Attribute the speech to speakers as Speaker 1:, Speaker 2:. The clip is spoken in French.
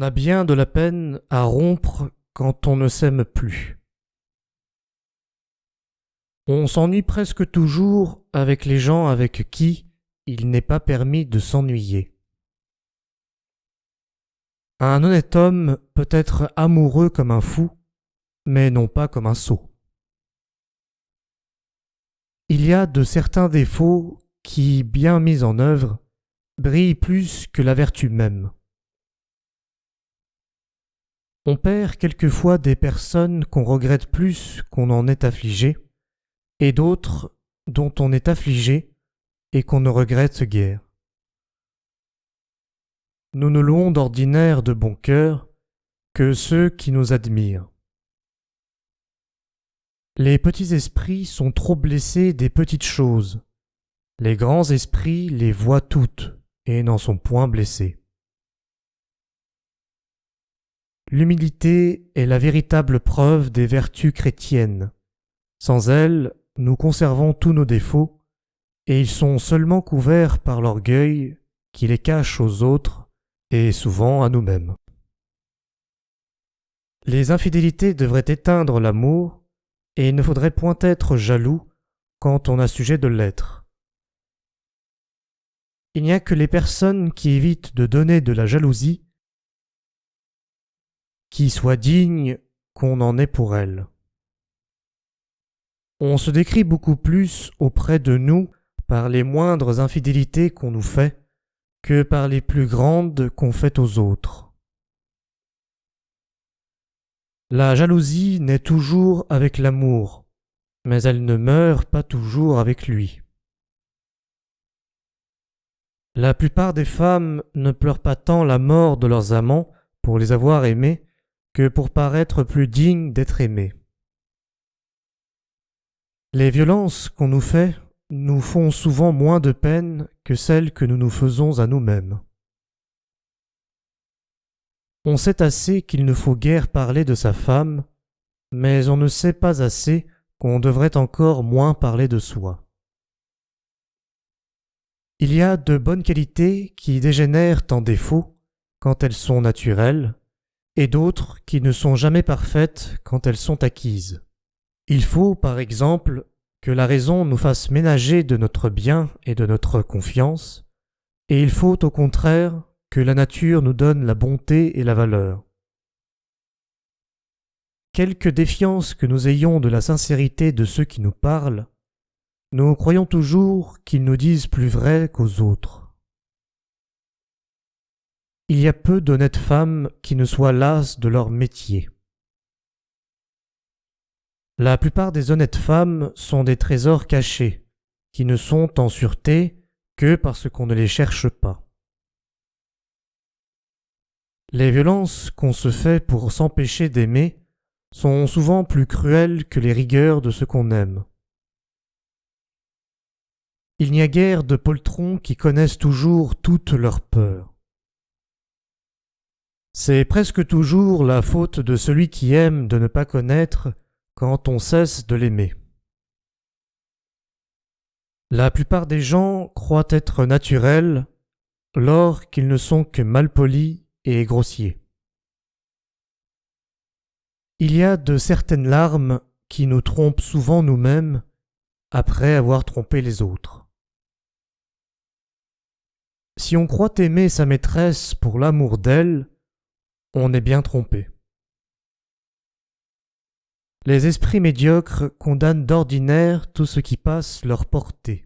Speaker 1: a bien de la peine à rompre quand on ne s'aime plus. On s'ennuie presque toujours avec les gens avec qui il n'est pas permis de s'ennuyer. Un honnête homme peut être amoureux comme un fou, mais non pas comme un sot. Il y a de certains défauts qui, bien mis en œuvre, brillent plus que la vertu même. On perd quelquefois des personnes qu'on regrette plus qu'on en est affligé, et d'autres dont on est affligé et qu'on ne regrette guère. Nous ne louons d'ordinaire de bon cœur que ceux qui nous admirent. Les petits esprits sont trop blessés des petites choses. Les grands esprits les voient toutes et n'en sont point blessés. L'humilité est la véritable preuve des vertus chrétiennes. Sans elle, nous conservons tous nos défauts, et ils sont seulement couverts par l'orgueil qui les cache aux autres et souvent à nous-mêmes. Les infidélités devraient éteindre l'amour, et il ne faudrait point être jaloux quand on a sujet de l'être. Il n'y a que les personnes qui évitent de donner de la jalousie qui soient dignes qu'on en ait pour elles. On se décrit beaucoup plus auprès de nous par les moindres infidélités qu'on nous fait que par les plus grandes qu'on fait aux autres. La jalousie naît toujours avec l'amour, mais elle ne meurt pas toujours avec lui. La plupart des femmes ne pleurent pas tant la mort de leurs amants pour les avoir aimés que pour paraître plus dignes d'être aimées. Les violences qu'on nous fait nous font souvent moins de peine que celles que nous nous faisons à nous-mêmes. On sait assez qu'il ne faut guère parler de sa femme, mais on ne sait pas assez qu'on devrait encore moins parler de soi. Il y a de bonnes qualités qui dégénèrent en défauts quand elles sont naturelles, et d'autres qui ne sont jamais parfaites quand elles sont acquises. Il faut, par exemple, que la raison nous fasse ménager de notre bien et de notre confiance, et il faut au contraire que la nature nous donne la bonté et la valeur. Quelque défiance que nous ayons de la sincérité de ceux qui nous parlent, nous croyons toujours qu'ils nous disent plus vrai qu'aux autres. Il y a peu d'honnêtes femmes qui ne soient lasses de leur métier. La plupart des honnêtes femmes sont des trésors cachés, qui ne sont en sûreté que parce qu'on ne les cherche pas. Les violences qu'on se fait pour s'empêcher d'aimer sont souvent plus cruelles que les rigueurs de ce qu'on aime. Il n'y a guère de poltrons qui connaissent toujours toutes leurs peurs. C'est presque toujours la faute de celui qui aime de ne pas connaître quand on cesse de l'aimer. La plupart des gens croient être naturels lors qu'ils ne sont que malpolis et grossiers. Il y a de certaines larmes qui nous trompent souvent nous-mêmes après avoir trompé les autres. Si on croit aimer sa maîtresse pour l'amour d'elle, on est bien trompé. Les esprits médiocres condamnent d'ordinaire tout ce qui passe leur portée.